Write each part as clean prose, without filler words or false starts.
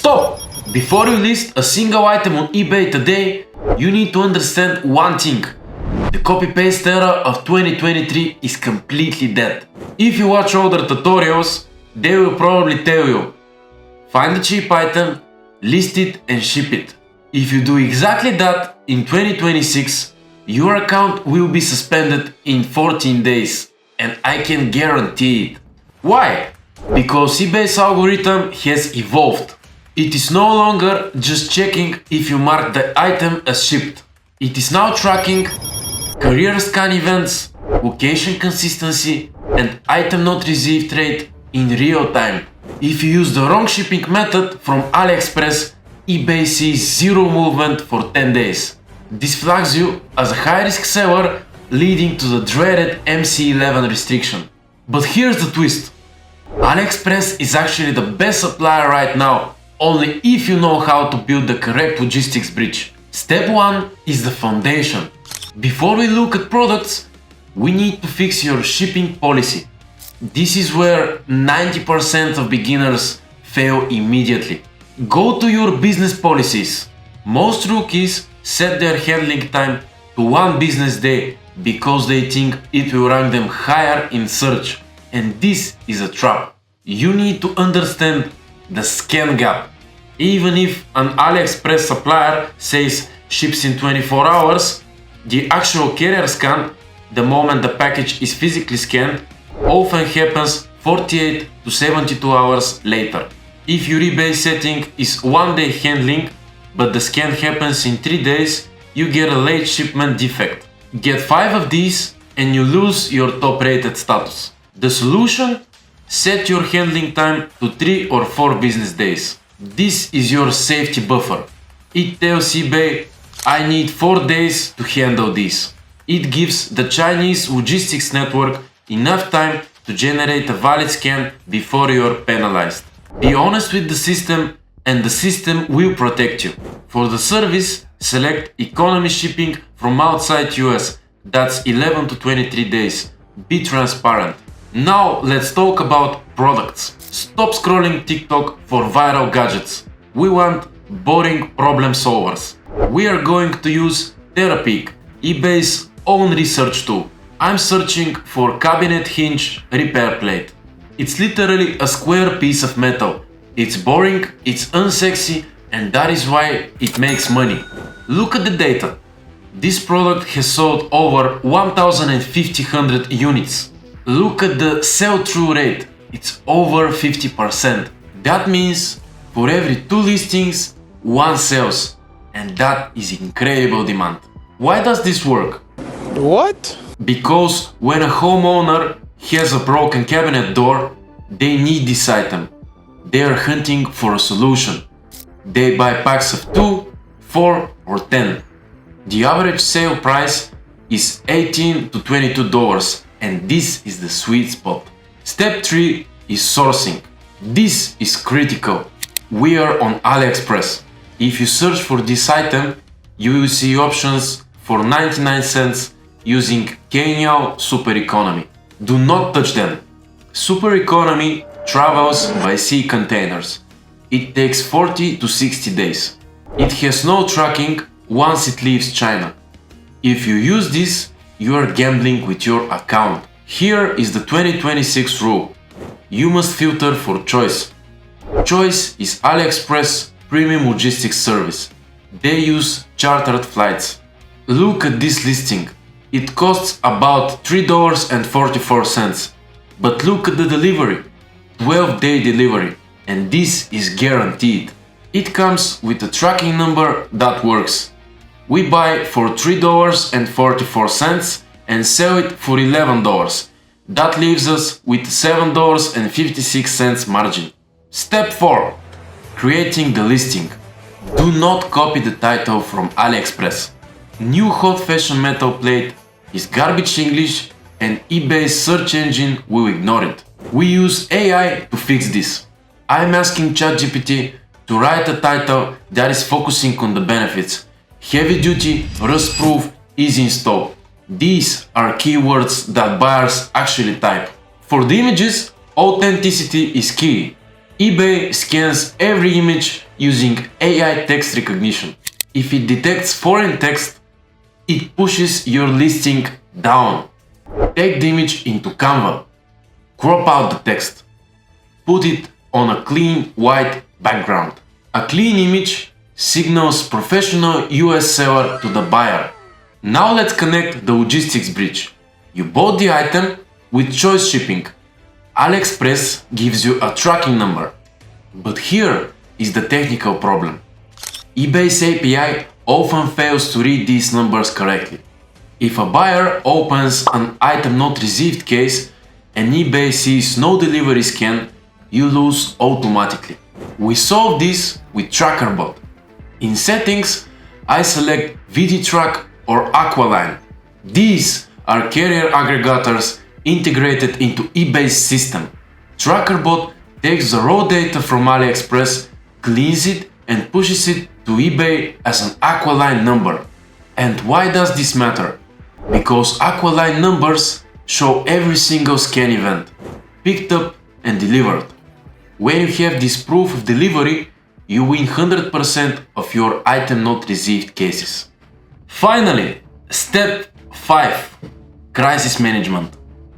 Stop! Before you list a single item on eBay today, you need to understand one thing. The copy-paste era of 2023 is completely dead. If you watch older tutorials, they will probably tell you, find a cheap item, list it and ship it. If you do exactly that in 2026, your account will be suspended in 14 days, and I can guarantee it. Why? Because eBay's algorithm has evolved. It is no longer just checking if you mark the item as shipped. It is now tracking career scan events, location consistency, and item not received rate in real time. If you use the wrong shipping method from AliExpress, eBay sees zero movement for 10 days. This flags you as a high-risk seller, leading to the dreaded MC11 restriction. But here's the twist. AliExpress is actually the best supplier right now, only if you know how to build the correct logistics bridge. Step 1 is the foundation. Before we look at products, we need to fix your shipping policy. This is where 90% of beginners fail immediately. Go to your business policies. Most rookies set their handling time to 1 business day because they think it will rank them higher in search. And this is a trap. You need to understand the scan gap. Even if an AliExpress supplier says ships in 24 hours, the actual carrier scan, the moment the package is physically scanned, often happens 48 to 72 hours later. If your eBay setting is 1 day handling, but the scan happens in 3 days, you get a late shipment defect. Get 5 of these and you lose your top rated status. The solution? Set your handling time to 3 or 4 business days. This is your safety buffer. It tells eBay, I need 4 days to handle this. It gives the Chinese logistics network enough time to generate a valid scan before you're penalized. Be honest with the system and the system will protect you. For the service, select economy shipping from outside US. That's 11 to 23 days. Be transparent. Now let's talk about products. Stop scrolling TikTok for viral gadgets. We want boring problem solvers. We are going to use Terapeak, eBay's own research tool. I'm searching for cabinet hinge repair plate. It's literally a square piece of metal. It's boring, it's unsexy, and that is why it makes money. Look at the data. This product has sold over 1,500 units. Look at the sell-through rate. It's over 50%. That means for every 2 listings, 1 sells. And that is incredible demand. Why does this work? What? Because when a homeowner has a broken cabinet door, they need this item. They are hunting for a solution. They buy packs of 2, 4 or 10. The average sale price is $18 to $22, and this is the sweet spot. Step 3 is sourcing. This is critical. We are on AliExpress. If you search for this item, you will see options for 99 cents using Kenyan Super Economy. Do not touch them. Super Economy travels by sea containers. It takes 40 to 60 days. It has no tracking once it leaves China. If you use this, you are gambling with your account. Here is the 2026 rule. You must filter for choice. Choice is AliExpress premium logistics service. They use chartered flights. Look at this listing. It costs about $3.44. But look at the delivery. 12-day delivery. And this is guaranteed. It comes with a tracking number that works. We buy for $3.44 and sell it for $11. That leaves us with $7.56 margin. Step 4. Creating the listing. Do not copy the title from AliExpress. New hot fashion metal plate is garbage English and eBay's search engine will ignore it. We use AI to fix this. I'm asking ChatGPT to write a title that is focusing on the benefits. Heavy duty, rust proof, easy install. These are keywords that buyers actually type. For the images, authenticity is key. eBay scans every image using AI text recognition. If it detects foreign text, it pushes your listing down. Take the image into Canva, crop out the text, put it on a clean white background. A clean image signals professional US seller to the buyer. Now let's connect the logistics bridge. You bought the item with choice shipping. AliExpress gives you a tracking number. But here is the technical problem. eBay's API often fails to read these numbers correctly. If a buyer opens an item not received case and eBay sees no delivery scan, you lose automatically. We solve this with TrackerBot. In settings, I select VD-Track or Aqualine. These are carrier aggregators integrated into eBay's system. TrackerBot takes the raw data from AliExpress, cleans it and pushes it to eBay as an Aqualine number. And why does this matter? Because Aqualine numbers show every single scan event, picked up and delivered. When you have this proof of delivery, you win 100% of your item not received cases. Finally, step 5. Crisis management.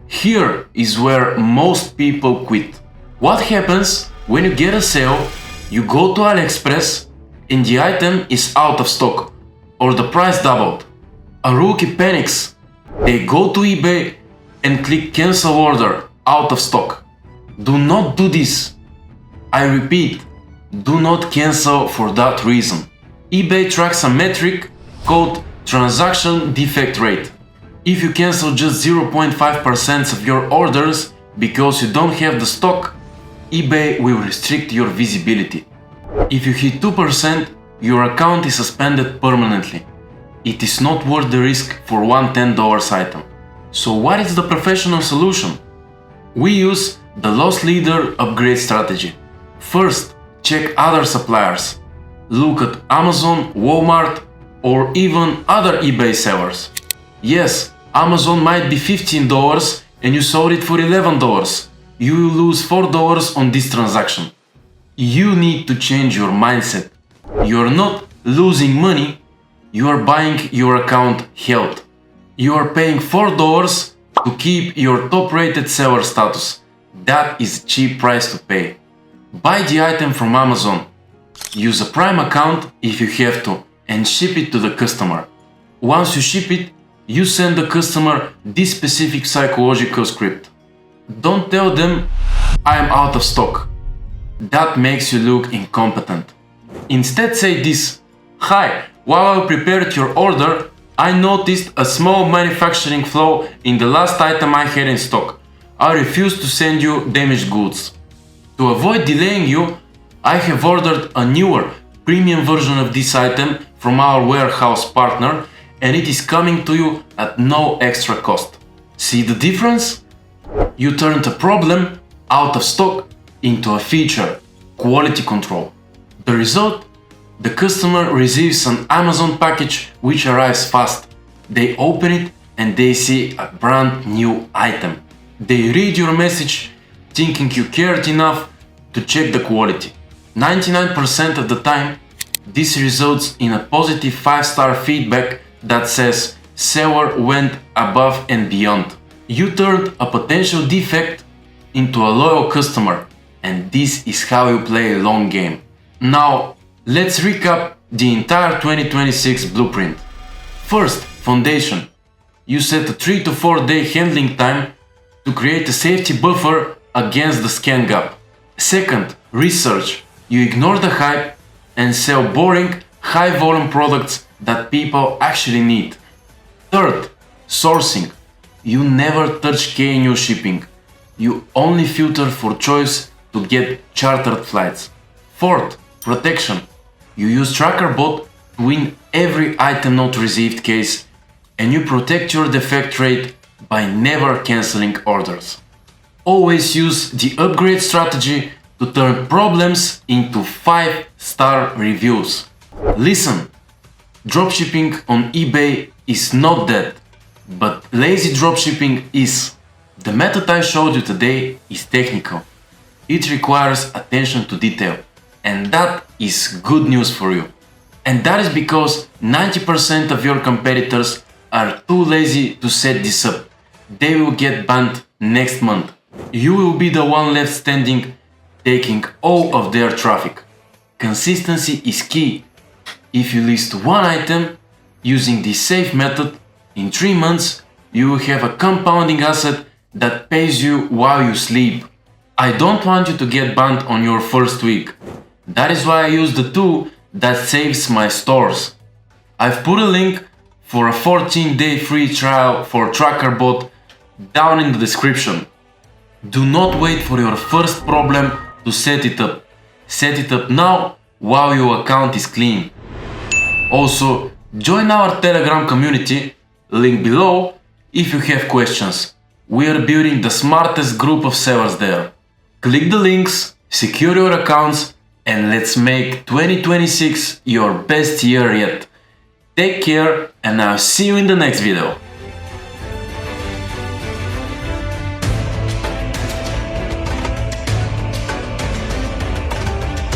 Here is where most people quit. What happens when you get a sale, you go to AliExpress and the item is out of stock or the price doubled? A rookie panics. They go to eBay and click cancel order, out of stock. Do not do this. I repeat, do not cancel for that reason. eBay tracks a metric called transaction defect rate. If you cancel just 0.5% of your orders because you don't have the stock, eBay will restrict your visibility. If you hit 2%, your account is suspended permanently. It is not worth the risk for one $10 item. So what is the professional solution? We use the loss leader upgrade strategy. First, check other suppliers. Look at Amazon, Walmart, or even other eBay sellers. Yes, Amazon might be $15 and you sold it for $11. You will lose $4 on this transaction. You need to change your mindset. You are not losing money, you are buying your account health. You are paying $4 to keep your top-rated seller status. That is a cheap price to pay. Buy the item from Amazon. Use a Prime account if you have to and ship it to the customer. Once you ship it, you send the customer this specific psychological script. Don't tell them, I am out of stock. That makes you look incompetent. Instead say this, hi, while I prepared your order, I noticed a small manufacturing flaw in the last item I had in stock. I refuse to send you damaged goods. To avoid delaying you, I have ordered a newer, premium version of this item from our warehouse partner and it is coming to you at no extra cost. See the difference? You turned a problem, out of stock, into a feature, quality control. The result? The customer receives an Amazon package which arrives fast. They open it and they see a brand new item. They read your message thinking you cared enough to check the quality. 99% of the time, this results in a positive 5-star feedback that says seller went above and beyond. You turned a potential defect into a loyal customer, and this is how you play a long game. Now, let's recap the entire 2026 blueprint. First, foundation. You set a 3 to 4 day handling time to create a safety buffer against the scan gap. Second, research. You ignore the hype and sell boring, high volume products that people actually need. Third, sourcing. You never touch K in your shipping. You only filter for choice to get chartered flights. Fourth, protection. You use TrackerBot to win every item not received case and you protect your defect rate by never cancelling orders. Always use the upgrade strategy to turn problems into 5-star reviews. Listen, dropshipping on eBay is not dead, but lazy dropshipping is. The method I showed you today is technical. It requires attention to detail, and that is good news for you. And that is because 90% of your competitors are too lazy to set this up. They will get banned next month. You will be the one left standing, taking all of their traffic. Consistency is key. If you list one item using this safe method, in 3 months you will have a compounding asset that pays you while you sleep. I don't want you to get banned on your first week. That is why I use the tool that saves my stores. I've put a link for a 14-day free trial for TrackerBot down in the description. Do not wait for your first problem to set it up. Set it up now while your account is clean. Also, join our Telegram community, link below, if you have questions. We are building the smartest group of sellers there. Click the links, secure your accounts, and let's make 2026 your best year yet. Take care, and I'll see you in the next video.